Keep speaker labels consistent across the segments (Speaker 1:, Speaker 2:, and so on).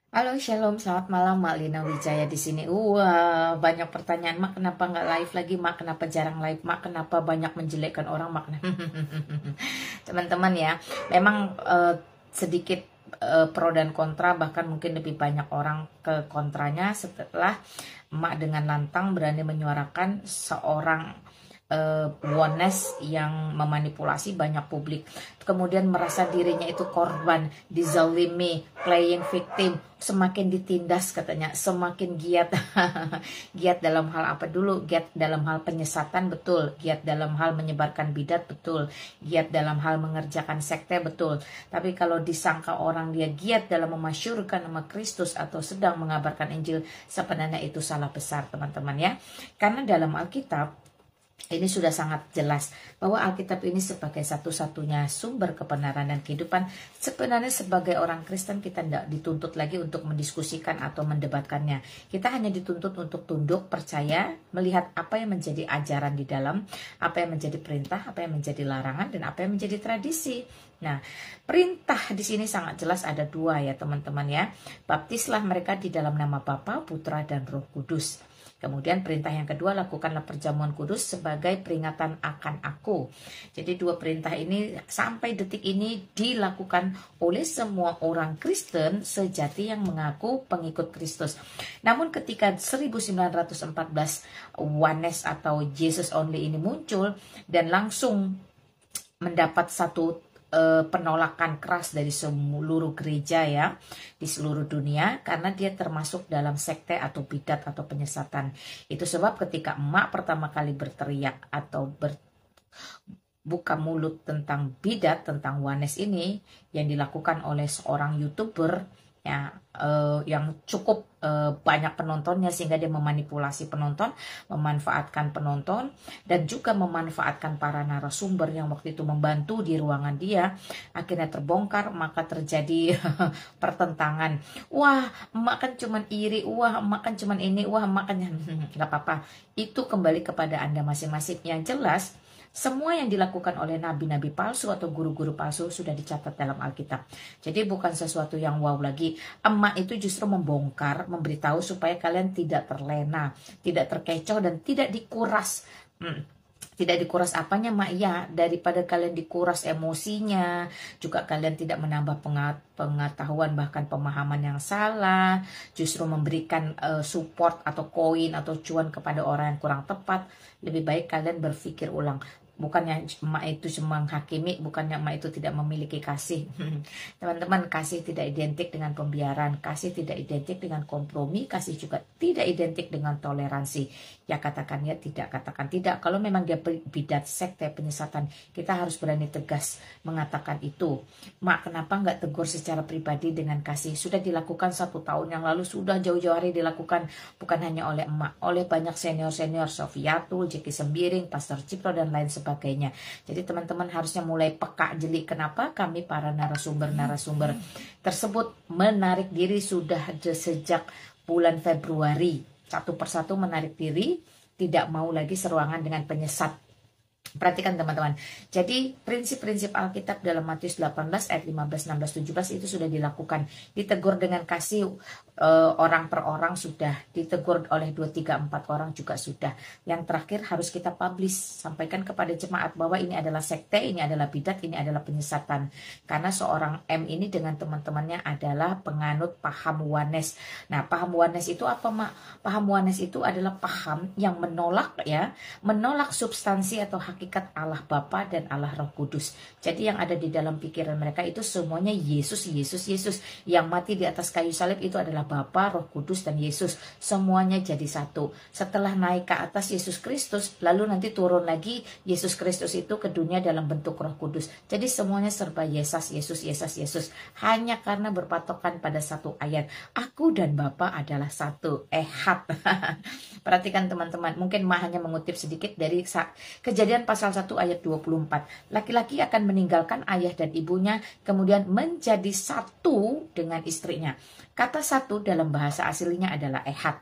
Speaker 1: Halo, Shalom, selamat malam, Mak Lina Wijaya di sini. Wah, banyak pertanyaan, Mak. Kenapa nggak live lagi, Mak? Kenapa jarang live, Mak? Kenapa banyak menjelekkan orang, Mak? Teman-teman ya, memang sedikit pro dan kontra, bahkan mungkin lebih banyak orang ke kontranya setelah Mak dengan lantang berani menyuarakan seorang oneness yang memanipulasi banyak publik, kemudian merasa dirinya itu korban, dizalimi, playing victim, semakin ditindas katanya, semakin giat. Giat dalam hal apa dulu? Giat dalam hal penyesatan, betul. Giat dalam hal menyebarkan bidat, betul. Giat dalam hal mengerjakan sekte, betul. Tapi kalau disangka orang dia giat dalam memasyurkan nama Kristus atau sedang mengabarkan Injil, sebenarnya itu salah besar, teman-teman ya. Karena dalam Alkitab ini sudah sangat jelas bahwa Alkitab ini sebagai satu-satunya sumber kebenaran dan kehidupan. Sebenarnya sebagai orang Kristen kita tidak dituntut lagi untuk mendiskusikan atau mendebatkannya. Kita hanya dituntut untuk tunduk, percaya, melihat apa yang menjadi ajaran di dalam, apa yang menjadi perintah, apa yang menjadi larangan, dan apa yang menjadi tradisi. Nah, perintah di sini sangat jelas ada dua ya teman-teman ya. Baptislah mereka di dalam nama Bapa, Putra, dan Roh Kudus. Kemudian perintah yang kedua, lakukanlah perjamuan kudus sebagai peringatan akan aku. Jadi dua perintah ini sampai detik ini dilakukan oleh semua orang Kristen sejati yang mengaku pengikut Kristus. Namun ketika 1914 Oneness atau Jesus Only ini muncul dan langsung mendapat satu penolakan keras dari seluruh gereja ya di seluruh dunia, karena dia termasuk dalam sekte atau bidat atau penyesatan. Itu sebab ketika emak pertama kali berteriak atau buka mulut tentang bidat, tentang oneness ini yang dilakukan oleh seorang YouTuber ya, yang cukup banyak penontonnya, sehingga dia memanipulasi penonton, memanfaatkan penonton, dan juga memanfaatkan para narasumber yang waktu itu membantu di ruangan dia. Akhirnya terbongkar, maka terjadi pertentangan. Wah, emak kan cuman iri, wah emak kan cuman ini, wah emak kan nggak apa-apa. Itu kembali kepada Anda masing-masing. Yang jelas, semua yang dilakukan oleh nabi-nabi palsu atau guru-guru palsu sudah dicatat dalam Alkitab. Jadi bukan sesuatu yang wow lagi. Emak itu justru membongkar, memberitahu supaya kalian tidak terlena, tidak terkecoh, dan tidak dikuras. Tidak dikuras apanya, Mak? Ya, daripada kalian dikuras emosinya, juga kalian tidak menambah pengetahuan bahkan pemahaman yang salah, justru memberikan support atau koin atau cuan kepada orang yang kurang tepat. Lebih baik kalian berpikir ulang. Bukannya emak itu cuma menghakimi, bukannya emak itu tidak memiliki kasih. Teman-teman, kasih tidak identik dengan pembiaran, kasih tidak identik dengan kompromi, kasih juga tidak identik dengan toleransi. Ya katakan ya, tidak katakan tidak. Kalau memang dia bidat, sekte, penyesatan, kita harus berani tegas mengatakan itu. Mak, kenapa nggak tegur secara pribadi dengan kasih? Sudah dilakukan 1 tahun yang lalu, sudah jauh-jauh hari dilakukan, bukan hanya oleh emak, oleh banyak senior-senior, Sofiatul, Jeki Sembiring, Pastor Cipto, dan lain sebagainya. Jadi teman-teman harusnya mulai peka jeli. Kenapa kami para narasumber tersebut menarik diri sudah sejak bulan Februari, satu persatu menarik diri, tidak mau lagi seruangan dengan penyesat. Perhatikan teman-teman. Jadi prinsip-prinsip Alkitab dalam Matius 18 ayat 15, 16, 17 itu sudah dilakukan. Ditegur dengan kasih orang per orang sudah, ditegur oleh 2, 3, 4 orang juga sudah. Yang terakhir harus kita publish, sampaikan kepada jemaat bahwa ini adalah sekte, ini adalah bidat, ini adalah penyesatan. Karena seorang M ini dengan teman-temannya adalah penganut paham oneness. Nah, paham oneness itu apa, Mak? Paham oneness itu adalah paham yang menolak ya, menolak substansi atau hakikat Allah Bapa dan Allah Roh Kudus. Jadi yang ada di dalam pikiran mereka itu semuanya Yesus, Yesus, Yesus. Yang mati di atas kayu salib itu adalah Bapa, Roh Kudus, dan Yesus. Semuanya jadi satu. Setelah naik ke atas Yesus Kristus, lalu nanti turun lagi Yesus Kristus itu ke dunia dalam bentuk Roh Kudus. Jadi semuanya serba Yesus, Yesus, Yesus, Yesus. Hanya karena berpatokan pada satu ayat. Aku dan Bapa adalah satu. Ehad. Perhatikan teman-teman. Mungkin hanya mengutip sedikit dari Kejadian pasal 1 ayat 24. Laki-laki akan meninggalkan ayah dan ibunya, kemudian menjadi satu dengan istrinya. Kata satu dalam bahasa aslinya adalah ehad.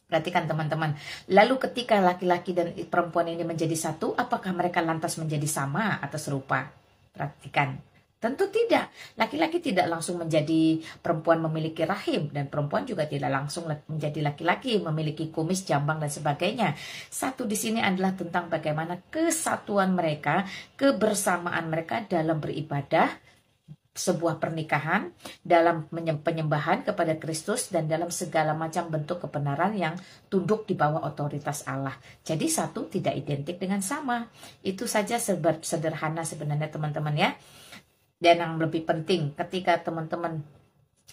Speaker 1: Perhatikan teman-teman. Lalu ketika laki-laki dan perempuan ini menjadi satu, apakah mereka lantas menjadi sama atau serupa? Perhatikan. Tentu tidak. Laki-laki tidak langsung menjadi perempuan memiliki rahim, dan perempuan juga tidak langsung menjadi laki-laki memiliki kumis, jambang dan sebagainya. Satu di sini adalah tentang bagaimana kesatuan mereka, kebersamaan mereka dalam beribadah, sebuah pernikahan, dalam penyembahan kepada Kristus, dan dalam segala macam bentuk kebenaran yang tunduk di bawah otoritas Allah. Jadi satu tidak identik dengan sama. Itu saja sederhana sebenarnya teman-teman ya. Dan yang lebih penting, ketika teman-teman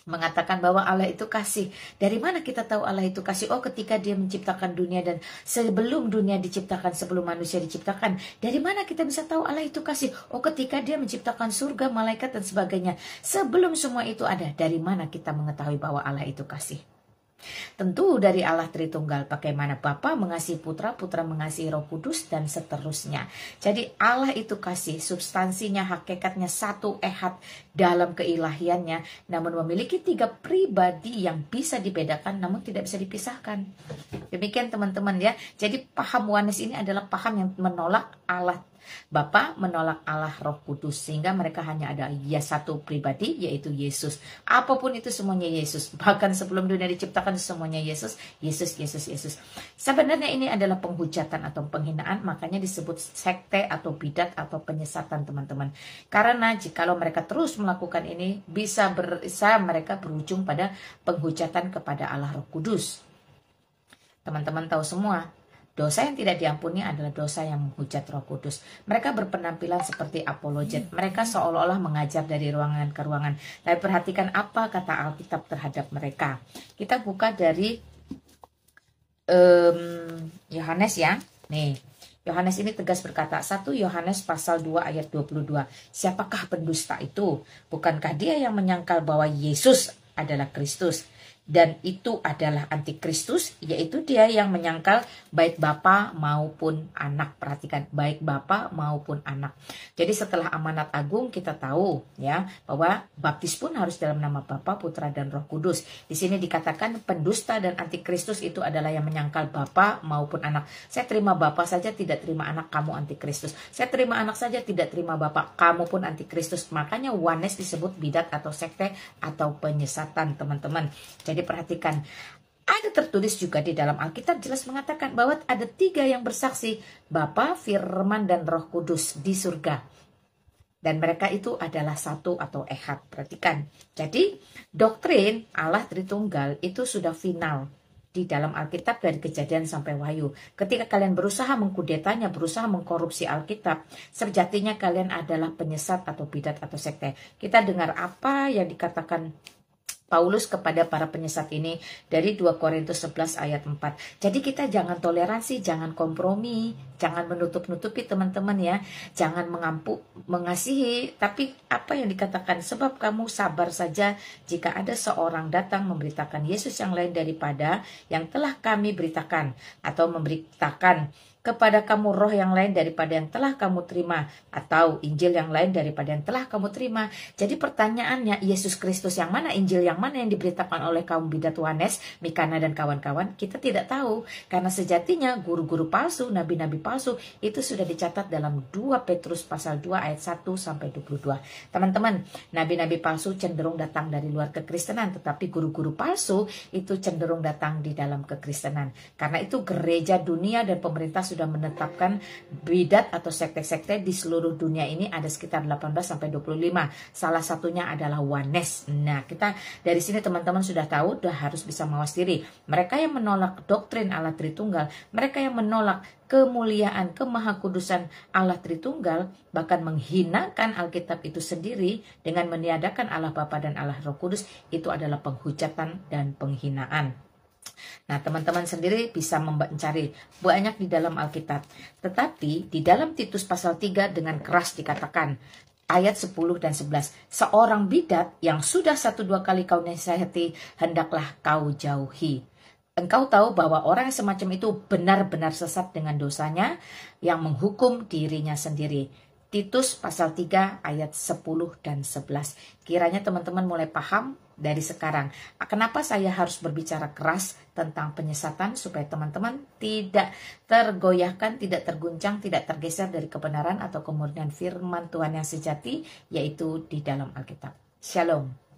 Speaker 1: mengatakan bahwa Allah itu kasih, dari mana kita tahu Allah itu kasih? Oh, ketika dia menciptakan dunia, dan sebelum dunia diciptakan, sebelum manusia diciptakan. Dari mana kita bisa tahu Allah itu kasih? Oh, ketika dia menciptakan surga, malaikat dan sebagainya. Sebelum semua itu ada, dari mana kita mengetahui bahwa Allah itu kasih? Tentu dari Allah Tritunggal, bagaimana Bapa mengasihi Putra, Putra mengasihi Roh Kudus, dan seterusnya. Jadi Allah itu kasih, substansinya, hakikatnya satu ehad dalam keilahiannya, namun memiliki 3 pribadi yang bisa dibedakan namun tidak bisa dipisahkan. Demikian teman-teman ya. Jadi paham oneness ini adalah paham yang menolak Allah Bapa, menolak Allah Roh Kudus, sehingga mereka hanya ada satu pribadi, yaitu Yesus. Apapun itu semuanya Yesus. Bahkan sebelum dunia diciptakan semuanya Yesus, Yesus, Yesus, Yesus. Sebenarnya ini adalah penghujatan atau penghinaan, makanya disebut sekte atau bidat atau penyesatan teman-teman. Karena jikalau mereka terus melakukan ini, bisa mereka berujung pada penghujatan kepada Allah Roh Kudus. Teman-teman tahu semua, dosa yang tidak diampuni adalah dosa yang menghujat Roh Kudus. Mereka berpenampilan seperti apologet. Mereka seolah-olah mengajar dari ruangan ke ruangan. Tapi perhatikan apa kata Alkitab terhadap mereka. Kita buka dari Yohanes ya. Nih, Yohanes ini tegas berkata, 1 Yohanes pasal 2 ayat 22. Siapakah pendusta itu? Bukankah dia yang menyangkal bahwa Yesus adalah Kristus? Dan itu adalah antikristus, yaitu dia yang menyangkal baik Bapa maupun anak. Perhatikan, baik Bapa maupun anak. Jadi setelah amanat agung kita tahu ya bahwa baptis pun harus dalam nama Bapa, Putra dan Roh Kudus. Di sini dikatakan pendusta dan antikristus itu adalah yang menyangkal Bapa maupun anak. Saya terima Bapa saja tidak terima anak, kamu antikristus. Saya terima anak saja tidak terima Bapa, kamu pun antikristus. Makanya oneness disebut bidat atau sekte atau penyesatan teman-teman. Jadi perhatikan, ada tertulis juga di dalam Alkitab jelas mengatakan bahwa ada 3 yang bersaksi, Bapa, Firman, dan Roh Kudus di surga. Dan mereka itu adalah satu atau ehad. Perhatikan. Jadi doktrin Allah Tritunggal itu sudah final di dalam Alkitab dari Kejadian sampai Wahyu. Ketika kalian berusaha mengkudetanya, berusaha mengkorupsi Alkitab, sejatinya kalian adalah penyesat atau bidat atau sekte. Kita dengar apa yang dikatakan Paulus kepada para penyesat ini dari 2 Korintus 11 ayat 4. Jadi kita jangan toleransi, jangan kompromi, jangan menutup-nutupi teman-teman ya. Jangan mengasihi, tapi apa yang dikatakan, sebab kamu sabar saja jika ada seorang datang memberitakan Yesus yang lain daripada yang telah kami beritakan, atau memberitakan kepada kamu roh yang lain daripada yang telah kamu terima, atau Injil yang lain daripada yang telah kamu terima. Jadi pertanyaannya, Yesus Kristus yang mana, Injil yang mana yang diberitakan oleh kaum bidat oneness, Mikana dan kawan-kawan? Kita tidak tahu, karena sejatinya guru-guru palsu, nabi-nabi palsu itu sudah dicatat dalam 2 Petrus pasal 2 ayat 1 sampai 22. Teman-teman, nabi-nabi palsu cenderung datang dari luar kekristenan, tetapi guru-guru palsu itu cenderung datang di dalam kekristenan. Karena itu gereja dunia dan pemerintah sudah menetapkan bidat atau sekte-sekte di seluruh dunia ini ada sekitar 18-25. Salah satunya adalah oneness. Nah, kita dari sini teman-teman sudah tahu, sudah harus bisa mawas diri. Mereka yang menolak doktrin Allah Tritunggal, mereka yang menolak kemuliaan, kemahakudusan Allah Tritunggal, bahkan menghinakan Alkitab itu sendiri dengan meniadakan Allah Bapa dan Allah Roh Kudus, itu adalah penghujatan dan penghinaan. Nah, teman-teman sendiri bisa mencari banyak di dalam Alkitab. Tetapi di dalam Titus pasal 3 dengan keras dikatakan, ayat 10 dan 11, seorang bidat yang sudah 1-2 kali kau nasihati, hendaklah kau jauhi. Engkau tahu bahwa orang yang semacam itu benar-benar sesat dengan dosanya, yang menghukum dirinya sendiri. Titus pasal 3 ayat 10 dan 11. Kiranya teman-teman mulai paham dari sekarang. Kenapa saya harus berbicara keras tentang penyesatan supaya teman-teman tidak tergoyahkan, tidak terguncang, tidak tergeser dari kebenaran atau kemurnian firman Tuhan yang sejati, yaitu di dalam Alkitab. Shalom.